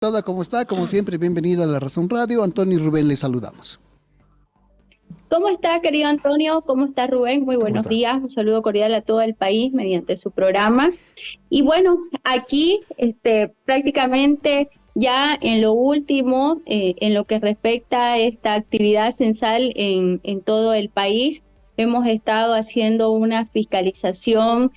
Toda, ¿cómo está? Como siempre, bienvenido a La Razón Radio. Antonio y Rubén, les saludamos. ¿Cómo está, querido Antonio? ¿Cómo está, Rubén? Muy ¿Cómo buenos está? días. Un saludo cordial a todo el país mediante su programa. Y bueno, aquí prácticamente ya en lo último, en lo que respecta a esta actividad censal en todo el país, hemos estado haciendo una fiscalización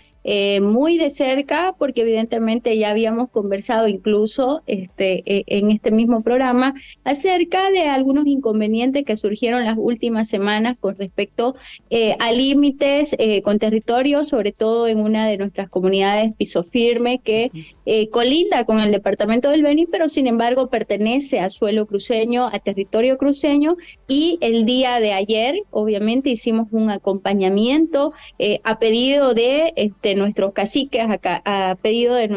muy de cerca, porque evidentemente ya habíamos conversado incluso en este mismo programa acerca de algunos inconvenientes que surgieron las últimas semanas con respecto a límites con territorios, sobre todo en una de nuestras comunidades Piso Firme, que colinda con el departamento del Beni, pero sin embargo pertenece a suelo cruceño, a territorio cruceño, y el día de ayer obviamente hicimos un acompañamiento a pedido de nuestros caciques, a pedido de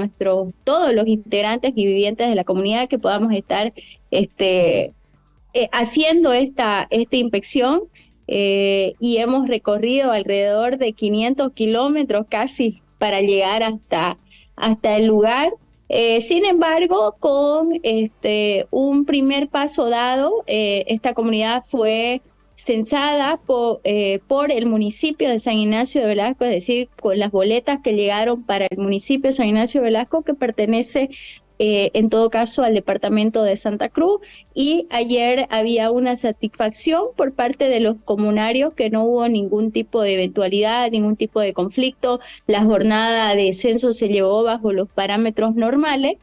todos los integrantes y vivientes de la comunidad, que podamos estar este, haciendo esta inspección, y hemos recorrido alrededor de 500 kilómetros casi para llegar hasta el lugar. Sin embargo, con un primer paso dado, esta comunidad fue censada por el municipio de San Ignacio de Velasco, es decir, con las boletas que llegaron para el municipio de San Ignacio de Velasco, que pertenece en todo caso al departamento de Santa Cruz. Y ayer había una satisfacción por parte de los comunarios, que no hubo ningún tipo de eventualidad, ningún tipo de conflicto. La jornada de censo se llevó bajo los parámetros normales,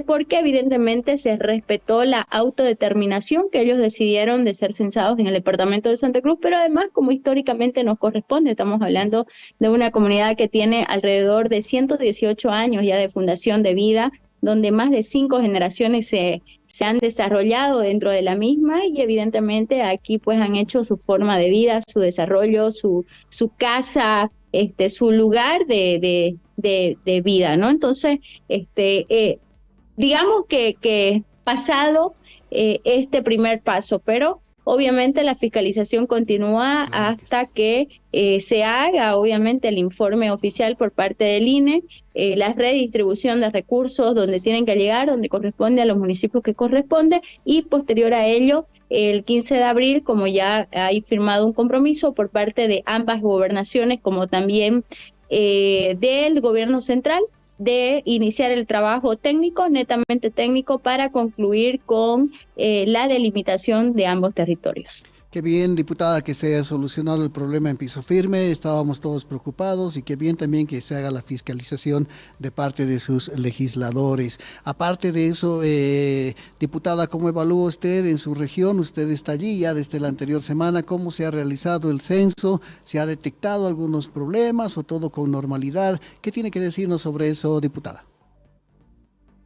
porque evidentemente se respetó la autodeterminación que ellos decidieron de ser censados en el departamento de Santa Cruz, pero además, como históricamente nos corresponde, estamos hablando de una comunidad que tiene alrededor de 118 años ya de fundación de vida, donde más de 5 generaciones se han desarrollado dentro de la misma, y evidentemente aquí pues han hecho su forma de vida, su desarrollo, su casa, su lugar de vida, ¿no? Entonces, digamos que pasado este primer paso, pero obviamente la fiscalización continúa Claro que sí. hasta que se haga obviamente el informe oficial por parte del INE, la redistribución de recursos donde tienen que llegar, donde corresponde a los municipios que corresponde, y posterior a ello, el 15 de abril, como ya hay firmado un compromiso por parte de ambas gobernaciones, como también del gobierno central, de iniciar el trabajo técnico, netamente técnico, para concluir con la delimitación de ambos territorios. Qué bien, diputada, que se haya solucionado el problema en Piso Firme. Estábamos todos preocupados y qué bien también que se haga la fiscalización de parte de sus legisladores. Aparte de eso, diputada, ¿cómo evalúa usted en su región? Usted está allí ya desde la anterior semana. ¿Cómo se ha realizado el censo? ¿Se ha detectado algunos problemas o todo con normalidad? ¿Qué tiene que decirnos sobre eso, diputada?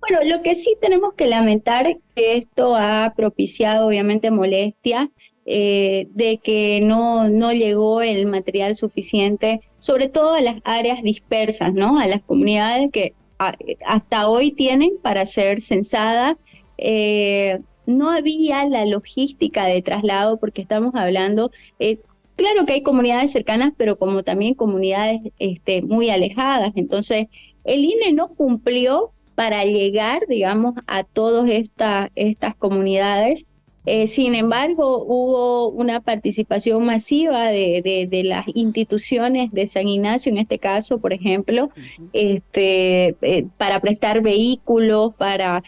Bueno, lo que sí tenemos que lamentar es que esto ha propiciado obviamente molestia, de que no llegó el material suficiente, sobre todo a las áreas dispersas, ¿no? A las comunidades que hasta hoy tienen para ser censadas. No había la logística de traslado, porque estamos hablando, claro que hay comunidades cercanas, pero como también comunidades muy alejadas. Entonces, el INE no cumplió para llegar, digamos, a todas estas comunidades. Sin embargo, hubo una participación masiva de las instituciones de San Ignacio, en este caso, por ejemplo, Ujú. para prestar vehículos, para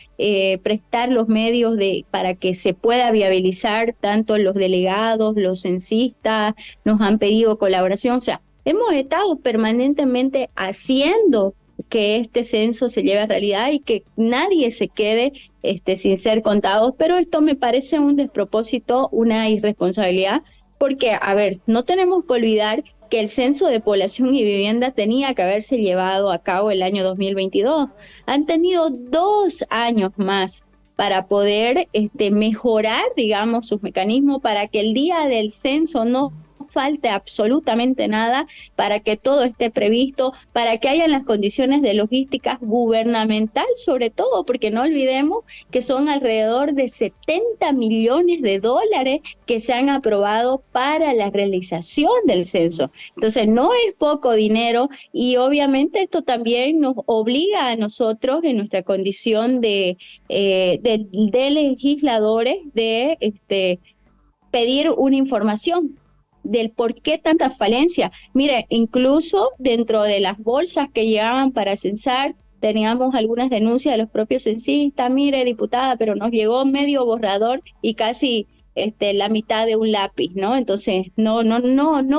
prestar los medios para que se pueda viabilizar. Tanto los delegados, los censistas nos han pedido colaboración. O sea, hemos estado permanentemente haciendo que este censo se lleve a realidad y que nadie se quede sin ser contados, pero esto me parece un despropósito, una irresponsabilidad, porque, a ver, no tenemos que olvidar que el censo de población y vivienda tenía que haberse llevado a cabo el año 2022. Han tenido 2 años más para poder mejorar, digamos, sus mecanismos, para que el día del censo no falte absolutamente nada, para que todo esté previsto, para que hayan las condiciones de logística gubernamental, sobre todo, porque no olvidemos que son alrededor de 70 millones de dólares que se han aprobado para la realización del censo. Entonces, no es poco dinero y obviamente esto también nos obliga a nosotros en nuestra condición de legisladores de pedir una información del por qué tanta falencia. Mire, incluso dentro de las bolsas que llegaban para censar, teníamos algunas denuncias de los propios censistas. Mire, diputada, pero nos llegó medio borrador y casi la mitad de un lápiz, ¿no? Entonces, no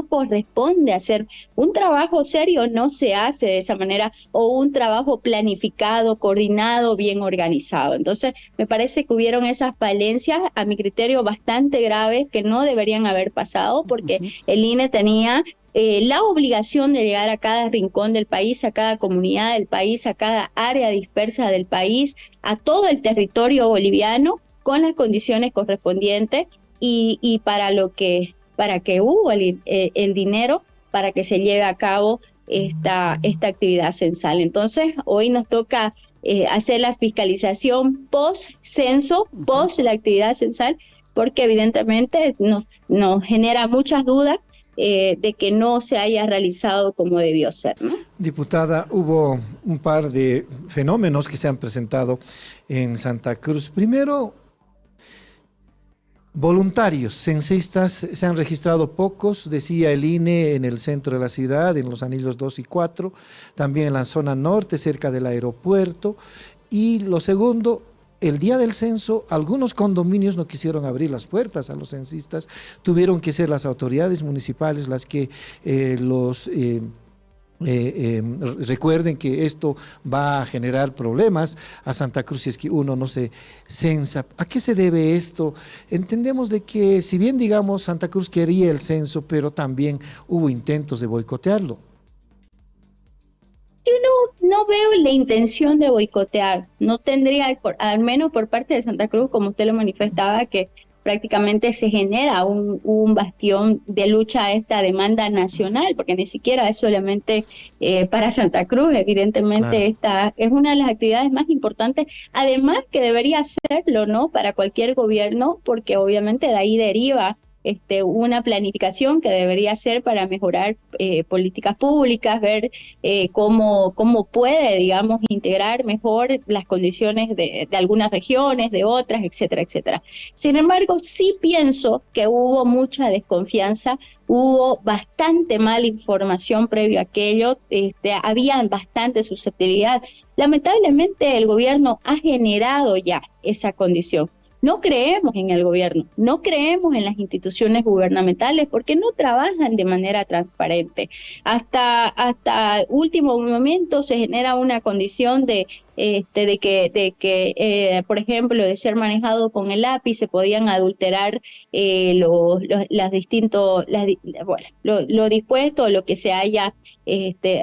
corresponde hacer un trabajo serio, no se hace de esa manera, o un trabajo planificado, coordinado, bien organizado. Entonces, me parece que hubieron esas falencias, a mi criterio, bastante graves, que no deberían haber pasado, porque el INE tenía la obligación de llegar a cada rincón del país, a cada comunidad del país, a cada área dispersa del país, a todo el territorio boliviano, con las condiciones correspondientes y para que hubo el dinero para que se lleve a cabo esta actividad censal. Entonces, hoy nos toca hacer la fiscalización post-censo, post la actividad censal, porque evidentemente nos genera muchas dudas de que no se haya realizado como debió ser, ¿no? Diputada, hubo un par de fenómenos que se han presentado en Santa Cruz. Primero, voluntarios, censistas, se han registrado pocos, decía el INE, en el centro de la ciudad, en los anillos 2 y 4, también en la zona norte, cerca del aeropuerto. Y lo segundo, el día del censo, algunos condominios no quisieron abrir las puertas a los censistas, tuvieron que ser las autoridades municipales las que recuerden que esto va a generar problemas a Santa Cruz si es que uno no se censa. ¿A qué se debe esto? Entendemos de que, si bien digamos Santa Cruz quería el censo, pero también hubo intentos de boicotearlo. Yo no veo la intención de boicotear, no tendría, al menos por parte de Santa Cruz, como usted lo manifestaba, que prácticamente se genera un bastión de lucha a esta demanda nacional, porque ni siquiera es solamente para Santa Cruz. Evidentemente Claro. esta es una de las actividades más importantes, además que debería serlo, ¿no?, para cualquier gobierno, porque obviamente de ahí deriva una planificación que debería ser para mejorar políticas públicas, ver cómo puede, digamos, integrar mejor las condiciones de algunas regiones, de otras, etcétera, etcétera. Sin embargo, sí pienso que hubo mucha desconfianza, hubo bastante mala información previo a aquello, había bastante susceptibilidad. Lamentablemente el gobierno ha generado ya esa condición. No creemos en el gobierno, no creemos en las instituciones gubernamentales porque no trabajan de manera transparente. Hasta último momento se genera una condición de que por ejemplo, de ser manejado con el lápiz, se podían adulterar lo dispuesto, lo que se haya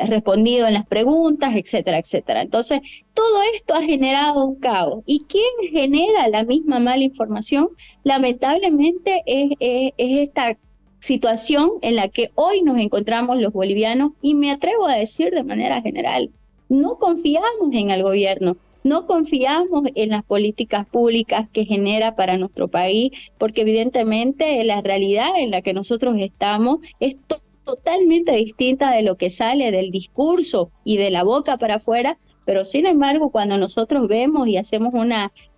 respondido en las preguntas, etcétera, etcétera. Entonces, todo esto ha generado un caos. ¿Y quién genera la misma mala información? Lamentablemente es esta situación en la que hoy nos encontramos los bolivianos, y me atrevo a decir de manera general, no confiamos en el gobierno, no confiamos en las políticas públicas que genera para nuestro país, porque evidentemente la realidad en la que nosotros estamos es totalmente distinta de lo que sale del discurso y de la boca para afuera. Pero sin embargo, cuando nosotros vemos y hacemos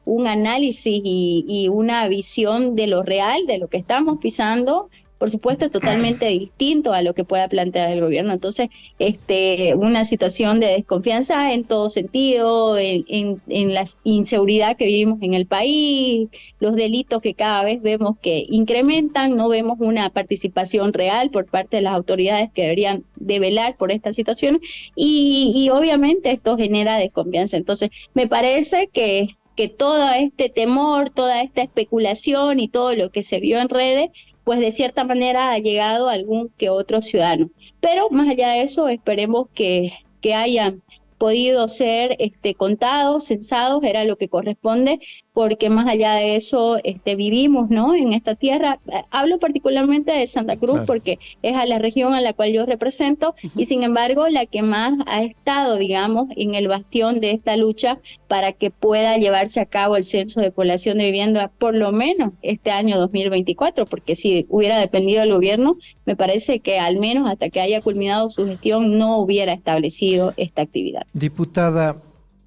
un análisis y una visión de lo real, de lo que estamos pisando, por supuesto es totalmente distinto a lo que pueda plantear el gobierno. Entonces, una situación de desconfianza en todo sentido, en la inseguridad que vivimos en el país, los delitos que cada vez vemos que incrementan, no vemos una participación real por parte de las autoridades que deberían de velar por esta situación, y obviamente esto genera desconfianza. Entonces, me parece que todo este temor, toda esta especulación y todo lo que se vio en redes, pues de cierta manera ha llegado a algún que otro ciudadano. Pero más allá de eso, esperemos que haya podido ser contados, censados, era lo que corresponde, porque más allá de eso vivimos, ¿no? En esta tierra. Hablo particularmente de Santa Cruz Claro. porque es a la región a la cual yo represento y sin embargo la que más ha estado, digamos, en el bastión de esta lucha para que pueda llevarse a cabo el censo de población de vivienda por lo menos este año 2024, porque si hubiera dependido del gobierno, me parece que al menos hasta que haya culminado su gestión no hubiera establecido esta actividad. Diputada,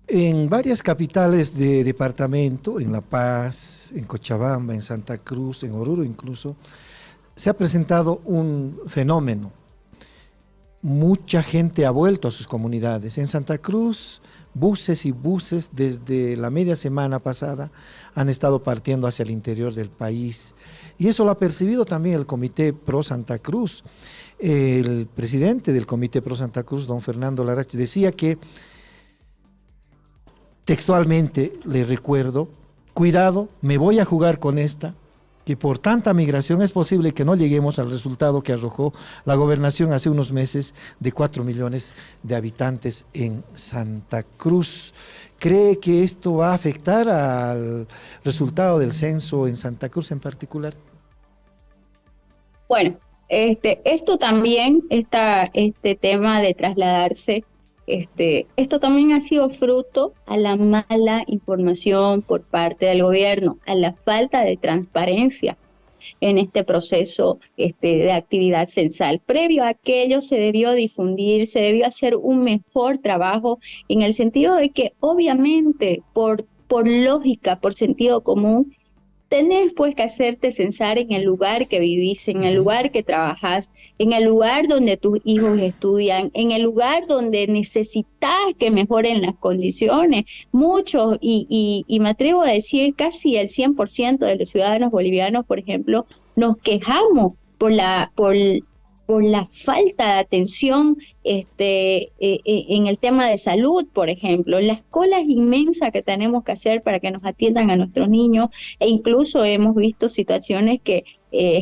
en varias capitales de departamento, en La Paz, en Cochabamba, en Santa Cruz, en Oruro incluso, se ha presentado un fenómeno. Mucha gente ha vuelto a sus comunidades. En Santa Cruz, buses y buses desde la media semana pasada han estado partiendo hacia el interior del país. Y eso lo ha percibido también el Comité Pro Santa Cruz. El presidente del Comité Pro Santa Cruz, don Fernando Larrache, decía que, textualmente le recuerdo, cuidado, me voy a jugar con esta, que por tanta migración es posible que no lleguemos al resultado que arrojó la gobernación hace unos meses de 4 millones de habitantes en Santa Cruz. ¿Cree que esto va a afectar al resultado del censo en Santa Cruz en particular? Bueno, esto también, este tema de trasladarse, esto también ha sido fruto a la mala información por parte del gobierno, a la falta de transparencia en este proceso de actividad censal. Previo a aquello se debió difundir, se debió hacer un mejor trabajo en el sentido de que obviamente por lógica, por sentido común, tenés pues que hacerte censar en el lugar que vivís, en el lugar que trabajás, en el lugar donde tus hijos estudian, en el lugar donde necesitas que mejoren las condiciones. Muchos, y me atrevo a decir casi el 100% de los ciudadanos bolivianos, por ejemplo, nos quejamos por la falta de atención en el tema de salud, por ejemplo, las colas inmensas que tenemos que hacer para que nos atiendan a nuestros niños, e incluso hemos visto situaciones que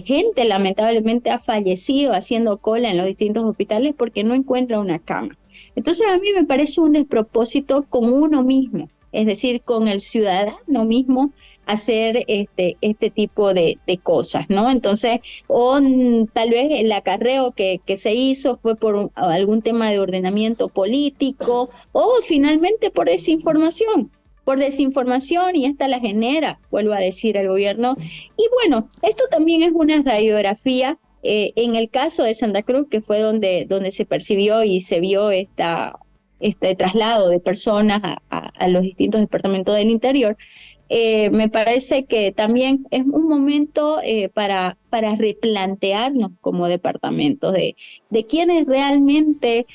gente lamentablemente ha fallecido haciendo cola en los distintos hospitales porque no encuentra una cama. Entonces a mí me parece un despropósito con uno mismo, es decir, con el ciudadano mismo, hacer este tipo de cosas, ¿no? Entonces, tal vez el acarreo que se hizo fue por algún tema de ordenamiento político o finalmente por desinformación y esta la genera, vuelvo a decir, el gobierno. Y bueno, esto también es una radiografía en el caso de Santa Cruz, que fue donde se percibió y se vio este traslado de personas a los distintos departamentos del interior. Me parece que también es un momento para replantearnos como departamentos de quienes realmente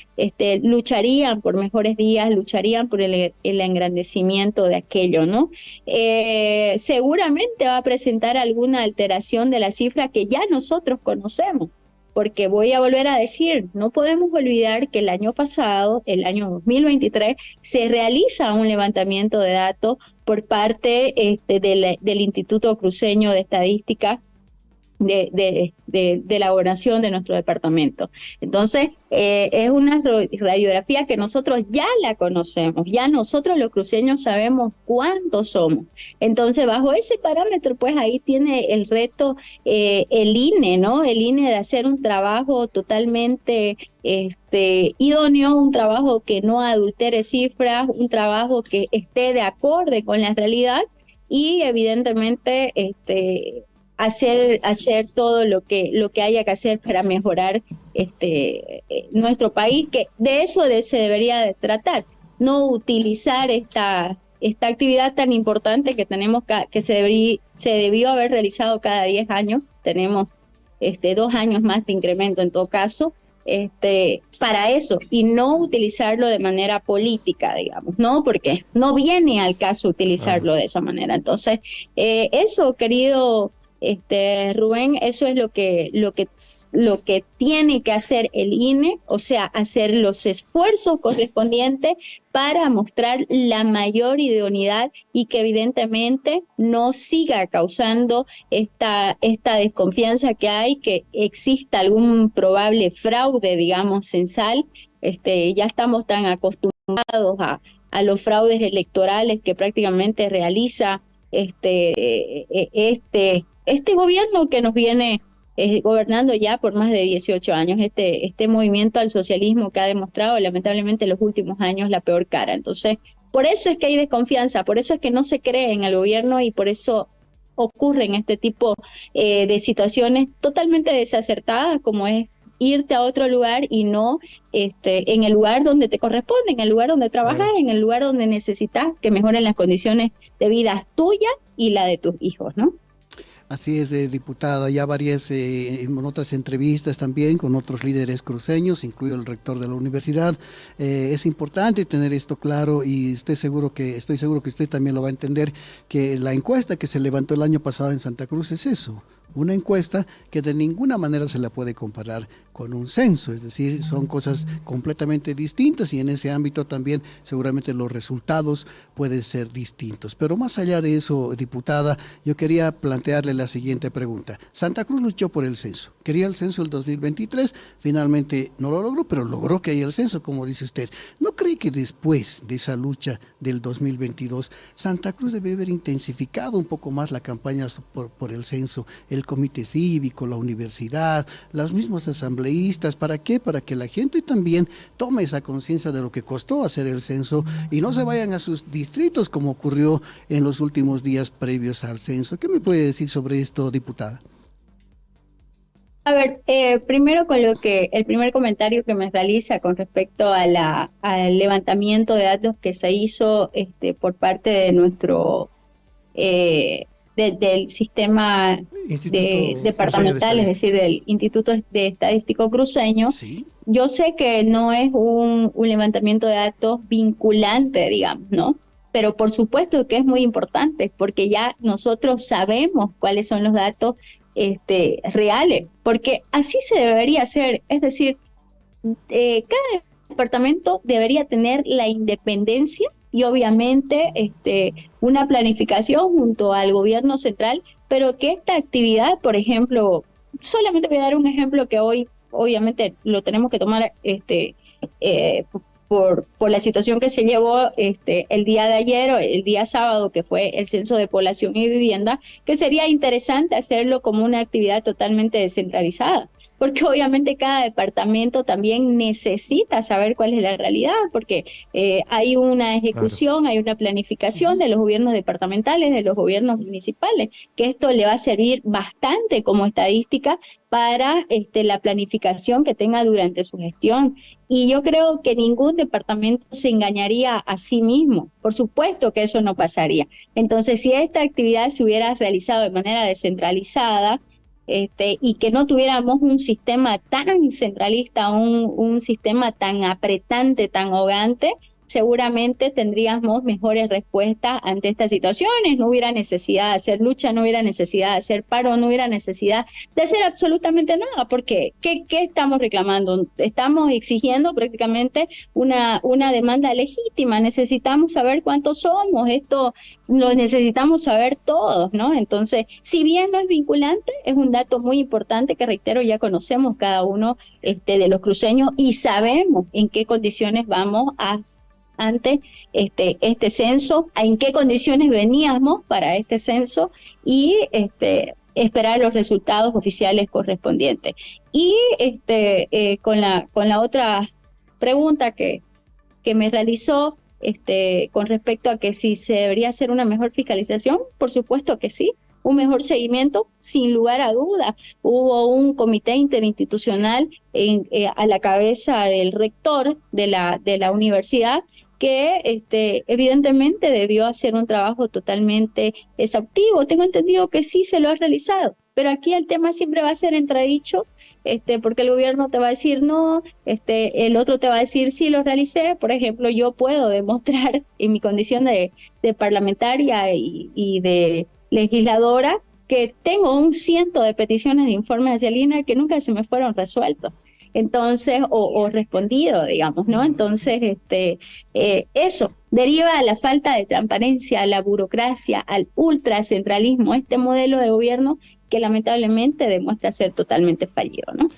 lucharían por mejores días, lucharían por el engrandecimiento de aquello, ¿no? Seguramente va a presentar alguna alteración de la cifra que ya nosotros conocemos. Porque voy a volver a decir, no podemos olvidar que el año pasado, el año 2023, se realiza un levantamiento de datos por parte del Instituto Cruceño de Estadística de la gobernación de nuestro departamento. Entonces, es una radiografía que nosotros ya la conocemos, ya nosotros los cruceños sabemos cuántos somos. Entonces, bajo ese parámetro, pues ahí tiene el reto el INE, ¿no? El INE de hacer un trabajo totalmente idóneo, un trabajo que no adultere cifras, un trabajo que esté de acorde con la realidad y evidentemente hacer todo lo que haya que hacer para mejorar nuestro país, que de eso se debería de tratar, no utilizar esta actividad tan importante que tenemos que se debió haber realizado cada 10 años, tenemos 2 años más de incremento en todo caso, para eso, y no utilizarlo de manera política, digamos, ¿no? Porque no viene al caso utilizarlo de esa manera. Entonces, eso, querido Rubén, eso es lo que tiene que hacer el INE, o sea, hacer los esfuerzos correspondientes para mostrar la mayor idoneidad y que evidentemente no siga causando esta desconfianza que hay, que exista algún probable fraude, digamos, censal. Ya estamos tan acostumbrados a los fraudes electorales que prácticamente realiza este gobierno que nos viene gobernando ya por más de 18 años, este movimiento al socialismo que ha demostrado lamentablemente en los últimos años la peor cara. Entonces, por eso es que hay desconfianza, por eso es que no se cree en el gobierno y por eso ocurren este tipo de situaciones totalmente desacertadas, como es irte a otro lugar y no en el lugar donde te corresponde, en el lugar donde trabajas, Claro. en el lugar donde necesitas que mejoren las condiciones de vida tuya y la de tus hijos, ¿no? Así es, diputada, ya varias en otras entrevistas también con otros líderes cruceños, incluido el rector de la universidad. Es importante tener esto claro y estoy seguro que usted también lo va a entender, que la encuesta que se levantó el año pasado en Santa Cruz es eso, una encuesta que de ninguna manera se la puede comparar con un censo, es decir, son cosas completamente distintas y en ese ámbito también seguramente los resultados pueden ser distintos. Pero más allá de eso, diputada, yo quería plantearle la siguiente pregunta. Santa Cruz luchó por el censo, quería el censo el 2023, finalmente no lo logró, pero logró que haya el censo, como dice usted. ¿No cree que después de esa lucha del 2022, Santa Cruz debe haber intensificado un poco más la campaña por el censo, el comité cívico, la universidad, los mismos asambleístas? ¿Para qué? Para que la gente también tome esa conciencia de lo que costó hacer el censo y no se vayan a sus distritos como ocurrió en los últimos días previos al censo. ¿Qué me puede decir sobre esto, diputada? A ver, primero con el primer comentario que me realiza con respecto a al levantamiento de datos que se hizo por parte de nuestro del sistema Instituto Cruceño de departamental, es decir, Estadística. del Instituto de Estadístico Cruceño. Sí. Yo sé que no es un levantamiento de datos vinculante, digamos, ¿no? Pero por supuesto que es muy importante porque ya nosotros sabemos cuáles son los datos reales, porque así se debería hacer. Es decir, cada departamento debería tener la independencia y obviamente una planificación junto al gobierno central, pero que esta actividad, por ejemplo, solamente voy a dar un ejemplo que hoy obviamente lo tenemos que tomar eh, por la situación que se llevó el día de ayer o el día sábado, que fue el censo de población y vivienda, que sería interesante hacerlo como una actividad totalmente descentralizada, porque obviamente cada departamento también necesita saber cuál es la realidad, porque hay una Claro. ejecución, hay una planificación de los gobiernos departamentales, de los gobiernos municipales, que esto le va a servir bastante como estadística para la planificación que tenga durante su gestión. Y yo creo que ningún departamento se engañaría a sí mismo. Por supuesto que eso no pasaría. Entonces, si esta actividad se hubiera realizado de manera descentralizada, y que no tuviéramos un sistema tan centralista, un sistema tan apretante, tan ahogante, seguramente tendríamos mejores respuestas ante estas situaciones. No hubiera necesidad de hacer lucha, no hubiera necesidad de hacer paro, no hubiera necesidad de hacer absolutamente nada, porque ¿qué estamos reclamando? Estamos exigiendo prácticamente una demanda legítima. Necesitamos saber cuántos somos, esto lo necesitamos saber todos, ¿no? Entonces, si bien no es vinculante, es un dato muy importante que, reitero, ya conocemos cada uno de los cruceños y sabemos en qué condiciones vamos ante este censo, en qué condiciones veníamos para este censo y esperar los resultados oficiales correspondientes. Y con la otra pregunta que me realizó con respecto a que si se debería hacer una mejor fiscalización, por supuesto que sí, un mejor seguimiento, sin lugar a duda. Hubo un comité interinstitucional a la cabeza del rector de la universidad que evidentemente debió hacer un trabajo totalmente exhaustivo. Tengo entendido que sí se lo ha realizado, pero aquí el tema siempre va a ser entredicho, porque el gobierno te va a decir no, el otro te va a decir sí lo realicé. Por ejemplo, yo puedo demostrar en mi condición de parlamentaria y de legisladora que tengo un ciento de peticiones de informes hacia el INE que nunca se me fueron resueltos. Entonces, o respondido, digamos, ¿no? Entonces, eso deriva a la falta de transparencia, a la burocracia, al ultracentralismo, este modelo de gobierno que lamentablemente demuestra ser totalmente fallido, ¿no?